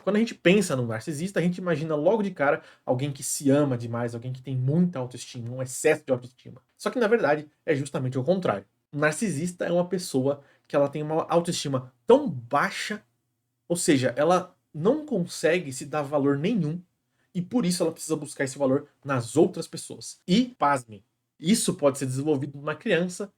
Quando a gente pensa num narcisista, a gente imagina logo de cara alguém que se ama demais, alguém que tem muita autoestima, um excesso de autoestima. Só que na verdade é justamente o contrário. Um narcisista é uma pessoa que ela tem uma autoestima tão baixa, ou seja, ela não consegue se dar valor nenhum e por isso ela precisa buscar esse valor nas outras pessoas. E, pasme, isso pode ser desenvolvido numa criança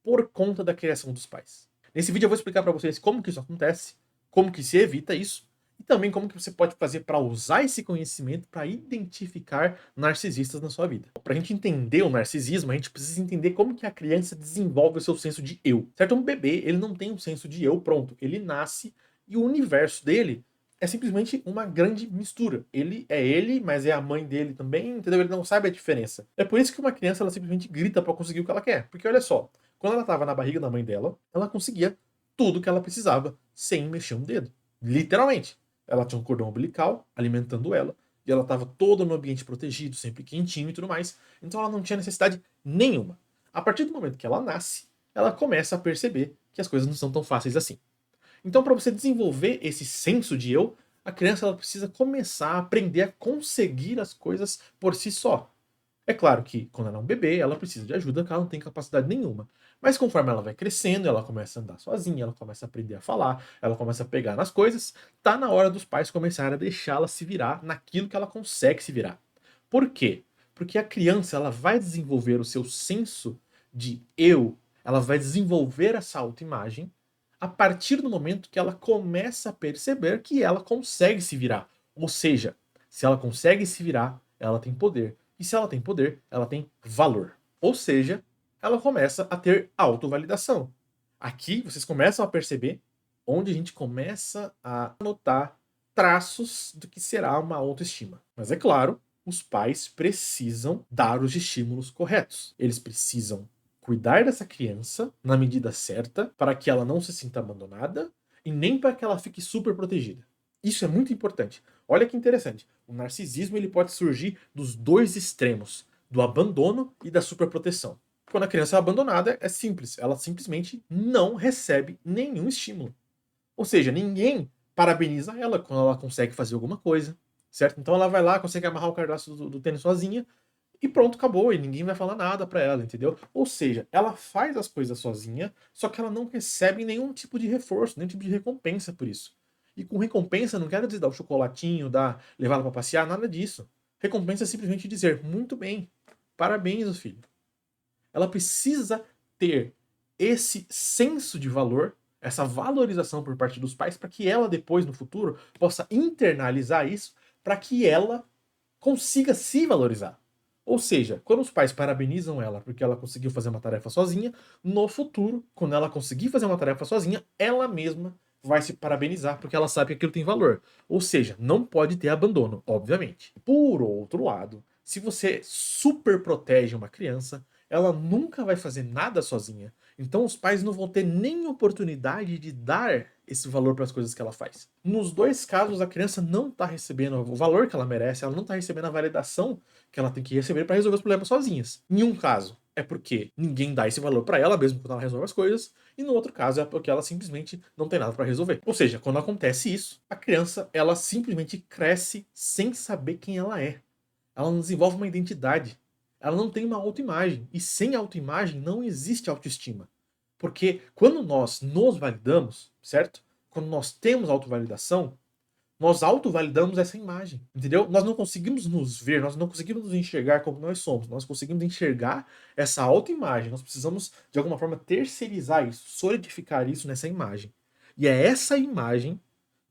por conta da criação dos pais. Nesse vídeo eu vou explicar para vocês como que isso acontece, como que se evita isso, e também como que você pode fazer para usar esse conhecimento para identificar narcisistas na sua vida. Para a gente entender o narcisismo, a gente precisa entender como que a criança desenvolve o seu senso de eu. Certo? Um bebê, ele não tem um senso de eu pronto, ele nasce e o universo dele é simplesmente uma grande mistura. Ele é ele, mas é a mãe dele também, entendeu? Ele não sabe a diferença. É por isso que uma criança ela simplesmente grita para conseguir o que ela quer. Porque olha só, quando ela estava na barriga da mãe dela, ela conseguia tudo que ela precisava sem mexer um dedo. Literalmente. Ela tinha um cordão umbilical alimentando ela, e ela estava toda no ambiente protegido, sempre quentinho e tudo mais. Então ela não tinha necessidade nenhuma. A partir do momento que ela nasce, ela começa a perceber que as coisas não são tão fáceis assim. Então, para você desenvolver esse senso de eu, a criança ela precisa começar a aprender a conseguir as coisas por si só. É claro que quando ela é um bebê, ela precisa de ajuda, porque ela não tem capacidade nenhuma. Mas conforme ela vai crescendo, ela começa a andar sozinha, ela começa a aprender a falar, ela começa a pegar nas coisas, tá na hora dos pais começarem a deixá-la se virar naquilo que ela consegue se virar. Por quê? Porque a criança ela vai desenvolver o seu senso de eu, ela vai desenvolver essa autoimagem a partir do momento que ela começa a perceber que ela consegue se virar. Ou seja, se ela consegue se virar, ela tem poder. E se ela tem poder, ela tem valor. Ou seja, ela começa a ter autovalidação. Aqui vocês começam a perceber onde a gente começa a notar traços do que será uma autoestima. Mas é claro, os pais precisam dar os estímulos corretos. Eles precisam cuidar dessa criança na medida certa para que ela não se sinta abandonada e nem para que ela fique super protegida. Isso é muito importante. Olha que interessante. O narcisismo ele pode surgir dos dois extremos, do abandono e da superproteção. Quando a criança é abandonada, é simples. Ela simplesmente não recebe nenhum estímulo. Ou seja, ninguém parabeniza ela quando ela consegue fazer alguma coisa, certo? Então ela vai lá, consegue amarrar o cadastro do tênis sozinha e pronto, acabou. E ninguém vai falar nada pra ela, entendeu? Ou seja, ela faz as coisas sozinha, só que ela não recebe nenhum tipo de reforço, nenhum tipo de recompensa por isso. E com recompensa não quero dizer dar o chocolatinho, dar, levar ela pra passear, nada disso. Recompensa é simplesmente dizer, muito bem, parabéns, filho. Ela precisa ter esse senso de valor, essa valorização por parte dos pais, para que ela depois, no futuro, possa internalizar isso, para que ela consiga se valorizar. Ou seja, quando os pais parabenizam ela porque ela conseguiu fazer uma tarefa sozinha, no futuro, quando ela conseguir fazer uma tarefa sozinha, ela mesma vai se parabenizar porque ela sabe que aquilo tem valor. Ou seja, não pode ter abandono, obviamente. Por outro lado, se você super protege uma criança, ela nunca vai fazer nada sozinha. Então os pais não vão ter nem oportunidade de dar esse valor para as coisas que ela faz. Nos dois casos, a criança não está recebendo o valor que ela merece, ela não está recebendo a validação que ela tem que receber para resolver os problemas sozinhas. Em um caso, é porque ninguém dá esse valor para ela, mesmo quando ela resolve as coisas, e no outro caso é porque ela simplesmente não tem nada para resolver. Ou seja, quando acontece isso, a criança ela simplesmente cresce sem saber quem ela é. Ela não desenvolve uma identidade. Ela não tem uma autoimagem. E sem autoimagem não existe autoestima. Porque quando nós nos validamos, certo? Quando nós temos autovalidação, nós autovalidamos essa imagem, entendeu? Nós não conseguimos nos ver, nós não conseguimos nos enxergar como nós somos, nós conseguimos enxergar essa autoimagem, nós precisamos, de alguma forma, terceirizar isso, solidificar isso nessa imagem. E é essa imagem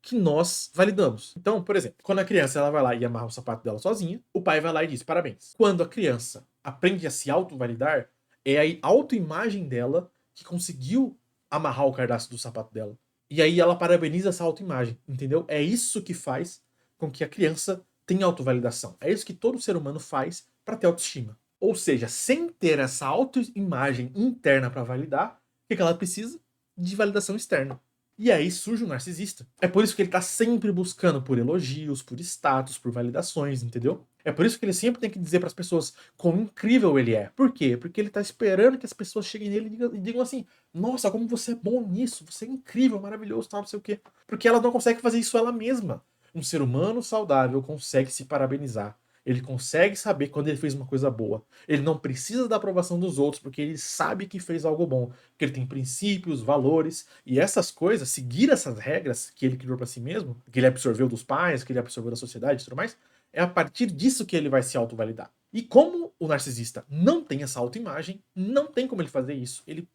que nós validamos. Então, por exemplo, quando a criança ela vai lá e amarra o sapato dela sozinha, o pai vai lá e diz parabéns. Quando a criança aprende a se autovalidar, é a autoimagem dela que conseguiu amarrar o cadastro do sapato dela. E aí ela parabeniza essa autoimagem, entendeu? É isso que faz com que a criança tenha autovalidação. É isso que todo ser humano faz para ter autoestima. Ou seja, sem ter essa autoimagem interna para validar, o que ela precisa? De validação externa. E aí surge o narcisista. É por isso que ele tá sempre buscando por elogios, por status, por validações, entendeu? É por isso que ele sempre tem que dizer para as pessoas quão incrível ele é. Por quê? Porque ele tá esperando que as pessoas cheguem nele e digam assim: nossa, como você é bom nisso, você é incrível, maravilhoso, tal, não sei o quê. Porque ela não consegue fazer isso ela mesma. Um ser humano saudável consegue se parabenizar. Ele consegue saber quando ele fez uma coisa boa. Ele não precisa da aprovação dos outros, porque ele sabe que fez algo bom. Porque ele tem princípios, valores, e essas coisas, seguir essas regras que ele criou para si mesmo, que ele absorveu dos pais, que ele absorveu da sociedade e tudo mais, é a partir disso que ele vai se autovalidar. E como o narcisista não tem essa autoimagem, não tem como ele fazer isso. Ele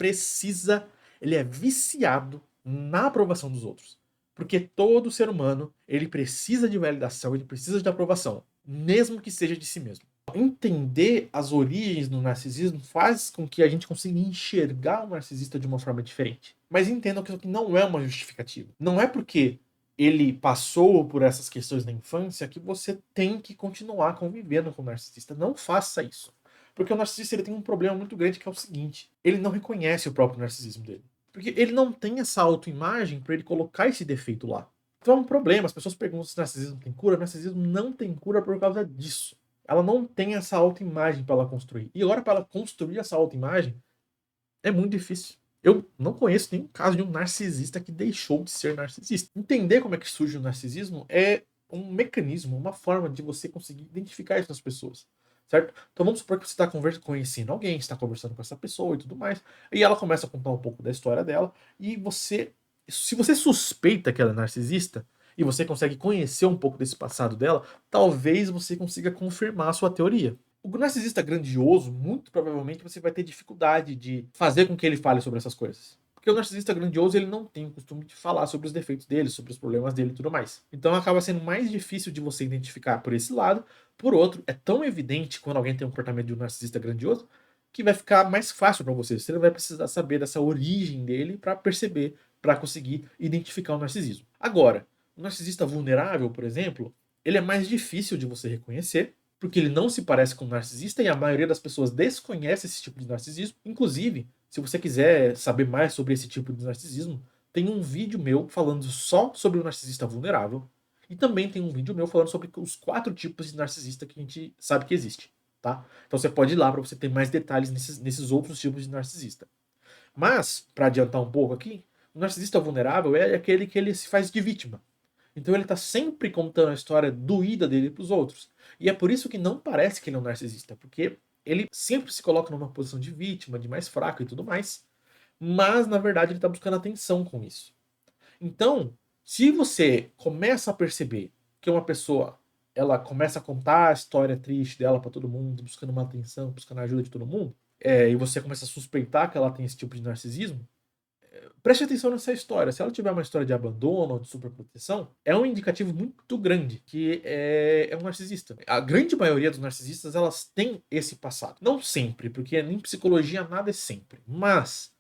é viciado na aprovação dos outros. Porque todo ser humano, ele precisa de validação, ele precisa de aprovação, mesmo que seja de si mesmo. Entender as origens do narcisismo faz com que a gente consiga enxergar o narcisista de uma forma diferente. Mas entendam que isso aqui não é uma justificativa. Não é porque ele passou por essas questões na infância que você tem que continuar convivendo com o narcisista. Não faça isso. Porque o narcisista ele tem um problema muito grande que é o seguinte: ele não reconhece o próprio narcisismo dele. Porque ele não tem essa autoimagem para ele colocar esse defeito lá. Então é um problema. As pessoas perguntam se narcisismo tem cura. O narcisismo não tem cura por causa disso. Ela não tem essa autoimagem para ela construir. E agora, para ela construir essa autoimagem, é muito difícil. Eu não conheço nenhum caso de um narcisista que deixou de ser narcisista. Entender como é que surge o narcisismo é um mecanismo, uma forma de você conseguir identificar isso nas pessoas. Certo? Então vamos supor que você está conhecendo alguém, está conversando com essa pessoa e tudo mais, e ela começa a contar um pouco da história dela, e se você suspeita que ela é narcisista, e você consegue conhecer um pouco desse passado dela, talvez você consiga confirmar a sua teoria. O narcisista grandioso, muito provavelmente você vai ter dificuldade de fazer com que ele fale sobre essas coisas. Porque o narcisista grandioso, ele não tem o costume de falar sobre os defeitos dele, sobre os problemas dele e tudo mais. Então acaba sendo mais difícil de você identificar por esse lado. Por outro, é tão evidente quando alguém tem um comportamento de um narcisista grandioso que vai ficar mais fácil para você. Você não vai precisar saber dessa origem dele para perceber, para conseguir identificar o narcisismo. Agora, o narcisista vulnerável, por exemplo, ele é mais difícil de você reconhecer, porque ele não se parece com um narcisista e a maioria das pessoas desconhece esse tipo de narcisismo. Inclusive, se você quiser saber mais sobre esse tipo de narcisismo, tem um vídeo meu falando só sobre o narcisista vulnerável e também tem um vídeo meu falando sobre os 4 tipos de narcisista que a gente sabe que existe, tá? Então você pode ir lá para você ter mais detalhes nesses outros tipos de narcisista. Mas, para adiantar um pouco aqui, o narcisista vulnerável é aquele que ele se faz de vítima. Então ele tá sempre contando a história doída dele pros outros. E é por isso que não parece que ele é um narcisista, porque ele sempre se coloca numa posição de vítima, de mais fraco e tudo mais, mas na verdade ele tá buscando atenção com isso. Então, se você começa a perceber que uma pessoa, ela começa a contar a história triste dela para todo mundo, buscando uma atenção, buscando a ajuda de todo mundo, e você começa a suspeitar que ela tem esse tipo de narcisismo, preste atenção nessa história. Se ela tiver uma história de abandono ou de superproteção, é um indicativo muito grande que é um narcisista. A grande maioria dos narcisistas, elas têm esse passado. Não sempre, porque em psicologia nada é sempre. Mas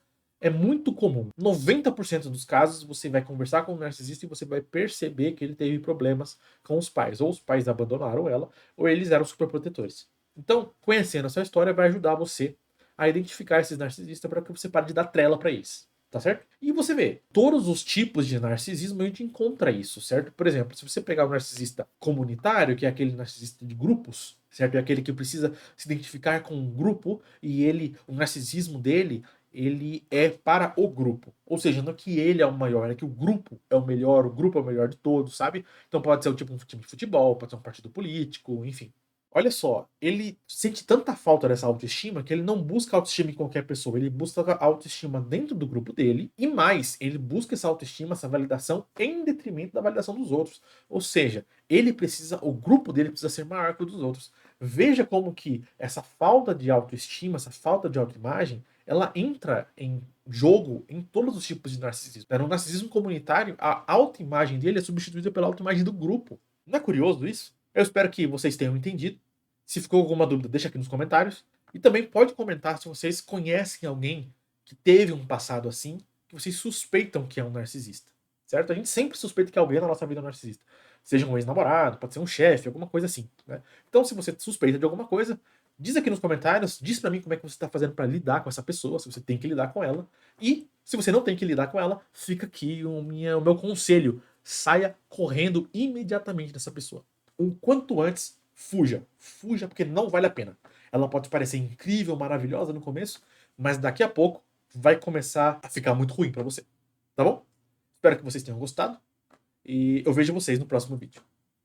é muito comum. 90% dos casos você vai conversar com um narcisista e você vai perceber que ele teve problemas com os pais. Ou os pais abandonaram ela, ou eles eram superprotetores. Então, conhecendo essa história vai ajudar você a identificar esses narcisistas para que você pare de dar trela para eles. Tá certo? E você vê, todos os tipos de narcisismo a gente encontra isso, certo? Por exemplo, se você pegar o narcisista comunitário, que é aquele narcisista de grupos, certo? É aquele que precisa se identificar com um grupo e o narcisismo dele, ele é para o grupo. Ou seja, não é que ele é o maior, é que o grupo é o melhor, o grupo é o melhor de todos, sabe? Então pode ser um tipo um time de futebol, pode ser um partido político, enfim. Olha só, ele sente tanta falta dessa autoestima que ele não busca autoestima em qualquer pessoa, ele busca autoestima dentro do grupo dele e mais, ele busca essa autoestima, essa validação em detrimento da validação dos outros. Ou seja, o grupo dele precisa ser maior que o dos outros. Veja como que essa falta de autoestima, essa falta de autoimagem, ela entra em jogo em todos os tipos de narcisismo. No narcisismo comunitário, a autoimagem dele é substituída pela autoimagem do grupo. Não é curioso isso? Eu espero que vocês tenham entendido. Se ficou alguma dúvida, deixa aqui nos comentários. E também pode comentar se vocês conhecem alguém que teve um passado assim, que vocês suspeitam que é um narcisista. Certo? A gente sempre suspeita que alguém na nossa vida é um narcisista. Seja um ex-namorado, pode ser um chefe, alguma coisa assim. Né? Então, se você suspeita de alguma coisa, diz aqui nos comentários, diz pra mim como é que você tá fazendo para lidar com essa pessoa, se você tem que lidar com ela. E, se você não tem que lidar com ela, fica aqui o meu conselho. Saia correndo imediatamente dessa pessoa. O quanto antes, fuja. Fuja porque não vale a pena. Ela pode parecer incrível, maravilhosa no começo, mas daqui a pouco vai começar a ficar muito ruim pra você. Tá bom? Espero que vocês tenham gostado e eu vejo vocês no próximo vídeo.